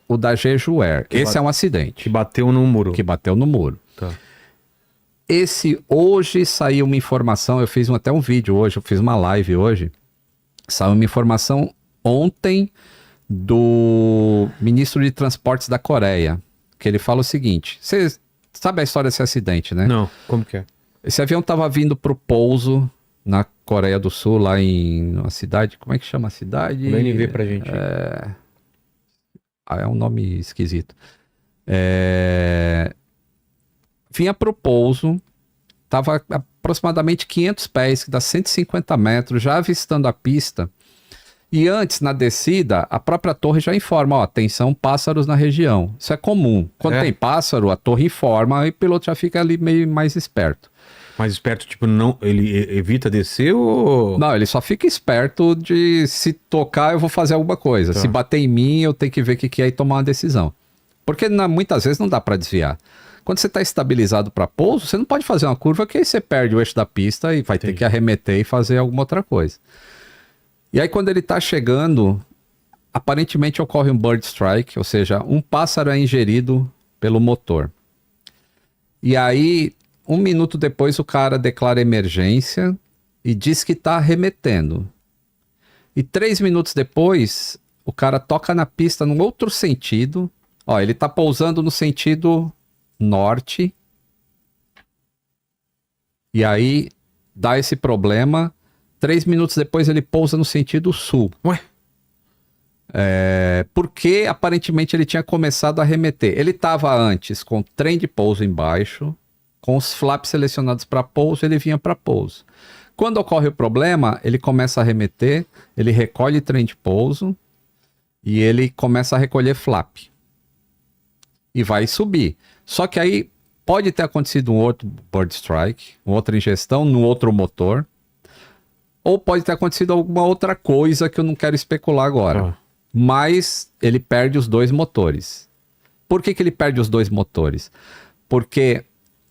o da Jejuer. Esse é um acidente. Que bateu no muro. Que bateu no muro. Tá. Esse, hoje saiu uma informação, eu fiz até um vídeo hoje, eu fiz uma live hoje, saiu uma informação ontem do ministro de Transportes da Coreia, que ele fala o seguinte, você sabe a história desse acidente, né? Não, como que é? Esse avião estava vindo para o pouso na Coreia do Sul, lá em uma cidade, como é que chama a cidade? O NV pra gente. É um nome esquisito. Vinha para o pouso, estava aproximadamente 500 pés, que dá 150 metros, já avistando a pista. E antes, na descida, a própria torre já informa, ó, atenção, pássaros na região. Isso é comum. Quando tem pássaro, a torre informa e o piloto já fica ali meio mais esperto. Mais esperto, tipo, não, ele evita descer ou... Não, ele só fica esperto de se tocar, eu vou fazer alguma coisa. Tá. Se bater em mim, eu tenho que ver o que é e tomar uma decisão. Porque muitas vezes não dá para desviar. Quando você está estabilizado para pouso, você não pode fazer uma curva que aí você perde o eixo da pista e vai ter que arremeter e fazer alguma outra coisa. E aí quando ele está chegando, aparentemente ocorre um bird strike, ou seja, um pássaro é ingerido pelo motor. E aí, 1 minuto depois, o cara declara emergência e diz que está arremetendo. E 3 minutos depois, o cara toca na pista num outro sentido. Ó, ele está pousando no sentido norte. E aí, dá esse problema. 3 minutos depois ele pousa no sentido sul. Ué? Porque aparentemente ele tinha começado a arremeter. Ele estava antes com o trem de pouso embaixo, com os flaps selecionados para pouso, ele vinha para pouso. Quando ocorre o problema, ele começa a arremeter, ele recolhe trem de pouso e ele começa a recolher flap. E vai subir. Só que aí pode ter acontecido um outro bird strike, uma outra ingestão no outro motor. Ou pode ter acontecido alguma outra coisa que eu não quero especular agora. Mas ele perde os 2 motores. Por que ele perde os 2 motores? Porque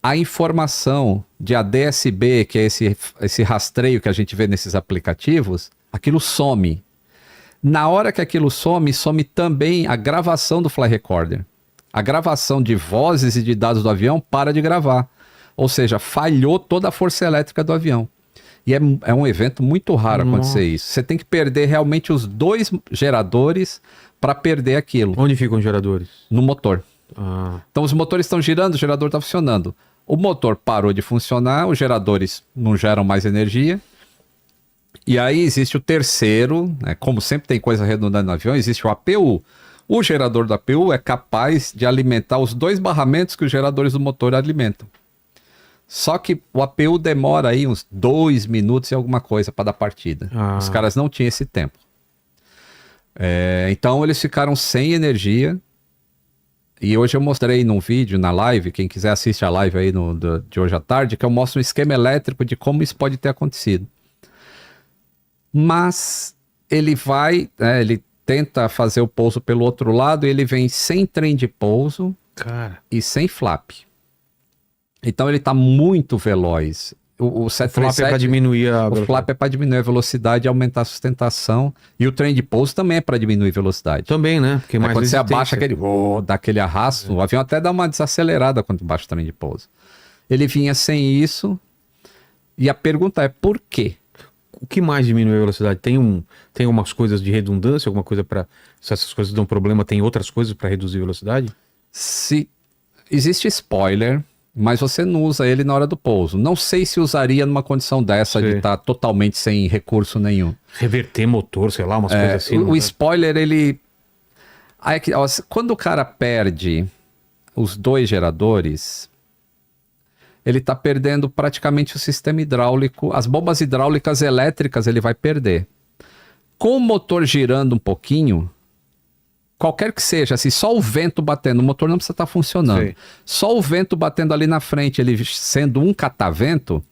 a informação de ADS-B, que é esse rastreio que a gente vê nesses aplicativos, aquilo some. Na hora que aquilo some, some também a gravação do Fly Recorder. A gravação de vozes e de dados do avião para de gravar. Ou seja, falhou toda a força elétrica do avião. E é um evento muito raro acontecer isso. Você tem que perder realmente os 2 geradores para perder aquilo. Onde ficam os geradores? No motor. Ah. Então os motores estão girando, o gerador está funcionando. O motor parou de funcionar, os geradores não geram mais energia. E aí existe o terceiro, né? Como sempre tem coisa redundante no avião, existe o APU. O gerador do APU é capaz de alimentar os 2 barramentos que os geradores do motor alimentam. Só que o APU demora aí uns 2 minutos e alguma coisa para dar partida. Os caras não tinham esse tempo. Então eles ficaram sem energia. E hoje eu mostrei num vídeo, na live, quem quiser assiste a live aí de hoje à tarde, que eu mostro um esquema elétrico de como isso pode ter acontecido. Mas ele vai, ele tenta fazer o pouso pelo outro lado e ele vem sem trem de pouso e sem flap. Então ele está muito veloz. O 737, flap é para diminuir a velocidade. O flap é para diminuir a velocidade e aumentar a sustentação. E o trem de pouso também é para diminuir a velocidade. Também, né? Porque mais quando você abaixa aquele, dá aquele arrasto, o avião até dá uma desacelerada quando baixa o trem de pouso. Ele vinha sem isso. E a pergunta é por quê? O que mais diminui a velocidade? Tem umas coisas de redundância, alguma coisa para... Se essas coisas dão problema, tem outras coisas para reduzir a velocidade? Se existe spoiler... Mas você não usa ele na hora do pouso. Não sei se usaria numa condição dessa de estar totalmente sem recurso nenhum. Reverter motor, sei lá, umas coisas assim. O spoiler, ele... Aí, quando o cara perde os 2 geradores, ele está perdendo praticamente o sistema hidráulico. As bombas hidráulicas elétricas ele vai perder. Com o motor girando um pouquinho... Qualquer que seja, assim, só o vento batendo, o motor não precisa estar funcionando. Sei. Só o vento batendo ali na frente, ele sendo um catavento,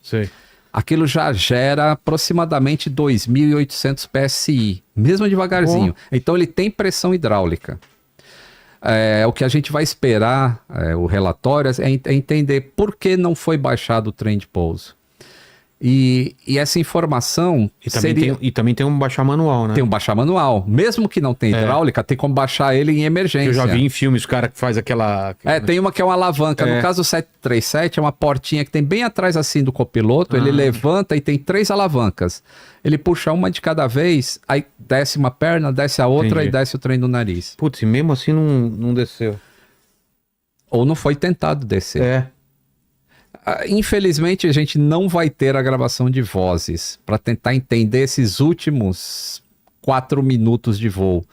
aquilo já gera aproximadamente 2.800 PSI, mesmo devagarzinho. Então ele tem pressão hidráulica. O que a gente vai esperar, o relatório, é entender por que não foi baixado o trem de pouso. E essa informação E também tem um baixar manual, né? Tem um baixar manual. Mesmo que não tenha hidráulica, tem como baixar ele em emergência. Eu já vi em filmes o cara que faz aquela... Tem uma que é uma alavanca. No caso do 737, é uma portinha que tem bem atrás assim do copiloto. Ele levanta e tem 3 alavancas. Ele puxa uma de cada vez, aí desce uma perna, desce a outra e desce o trem do nariz. Putz, e mesmo assim não desceu. Ou não foi tentado descer. Infelizmente, a gente não vai ter a gravação de vozes para tentar entender esses últimos 4 minutos de voo.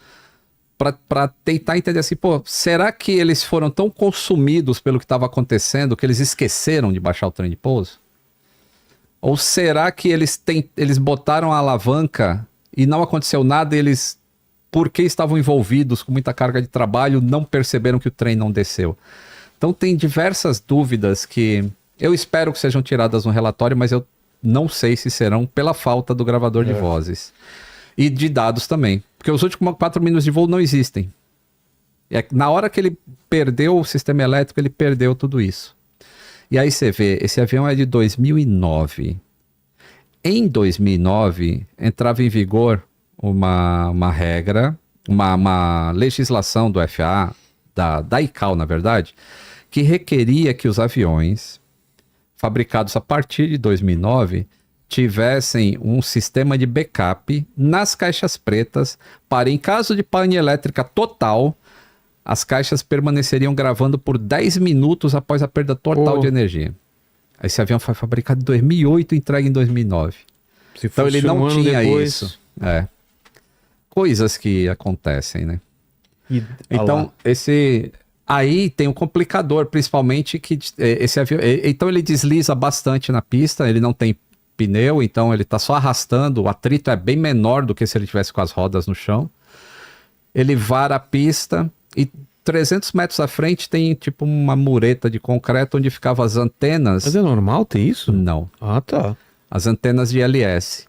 Para tentar entender assim, pô, será que eles foram tão consumidos pelo que estava acontecendo que eles esqueceram de baixar o trem de pouso? Ou será que eles botaram a alavanca e não aconteceu nada e eles, porque estavam envolvidos com muita carga de trabalho, não perceberam que o trem não desceu? Então tem diversas dúvidas que eu espero que sejam tiradas no relatório, mas eu não sei se serão pela falta do gravador de vozes. E de dados também. Porque os últimos 4 minutos de voo não existem. Na hora que ele perdeu o sistema elétrico, ele perdeu tudo isso. E aí você vê, esse avião é de 2009. Em 2009, entrava em vigor uma regra, uma legislação do FAA, da ICAO, na verdade, que requeria que os aviões fabricados a partir de 2009 tivessem um sistema de backup nas caixas pretas para, em caso de pane elétrica total, as caixas permaneceriam gravando por 10 minutos após a perda total de energia. Esse avião foi fabricado em 2008 e entregue em 2009. Então ele não tinha isso. Coisas que acontecem, né? Então, aí tem um complicador, principalmente que esse avião... Então ele desliza bastante na pista, ele não tem pneu, então ele está só arrastando, o atrito é bem menor do que se ele tivesse com as rodas no chão. Ele vara a pista e 300 metros à frente tem tipo uma mureta de concreto onde ficavam as antenas. Mas é normal ter isso? Não. Ah, tá. As antenas de ILS.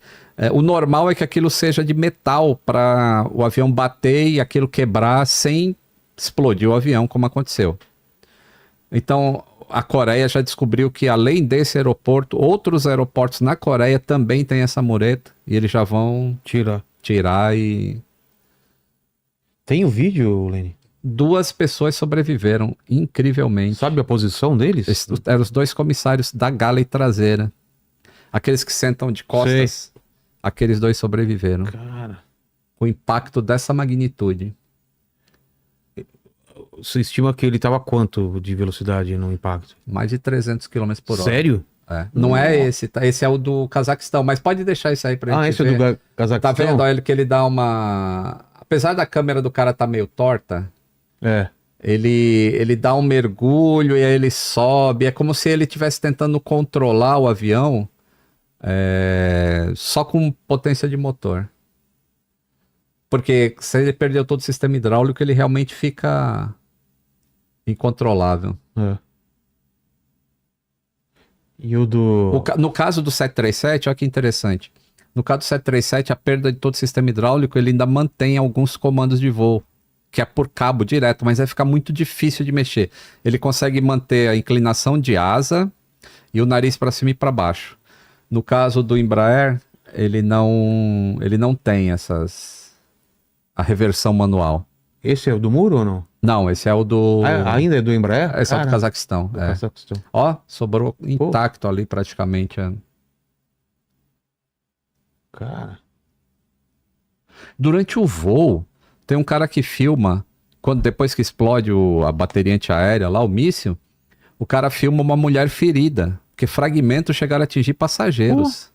O normal é que aquilo seja de metal para o avião bater e aquilo quebrar sem explodir o avião, como aconteceu. Então, a Coreia já descobriu que, além desse aeroporto, outros aeroportos na Coreia também tem essa mureta e eles já vão tirar e... Tem o vídeo, Lene? 2 pessoas sobreviveram, incrivelmente. Sabe a posição deles? Eram os 2 comissários da galley traseira. Aqueles que sentam de costas. Aqueles 2 sobreviveram. Cara. O impacto dessa magnitude. Você estima que ele estava quanto de velocidade no impacto? Mais de 300 km por hora. Sério? Não é esse, tá? Esse é o do Cazaquistão, mas pode deixar isso aí pra gente esse ver. é do Cazaquistão? Tá vendo? Olha que ele dá uma... Apesar da câmera do cara tá meio torta, ele dá um mergulho e aí ele sobe. É como se ele estivesse tentando controlar o avião só com potência de motor. Porque se ele perdeu todo o sistema hidráulico, ele realmente fica incontrolável. E o do... No caso do 737, olha que interessante. No caso do 737, a perda de todo o sistema hidráulico, ele ainda mantém alguns comandos de voo, que é por cabo direto, mas vai ficar muito difícil de mexer. Ele consegue manter a inclinação de asa e o nariz para cima e para baixo. No caso do Embraer, ele não tem a reversão manual. Esse é o do muro ou não? Não, esse é o do... ainda é do Embraer? Esse é o do Cazaquistão. Cazaquistão. Ó, sobrou intacto ali praticamente. Cara. Durante o voo, tem um cara que filma, depois que explode a bateria antiaérea lá, o míssil, o cara filma uma mulher ferida, porque fragmentos chegaram a atingir passageiros.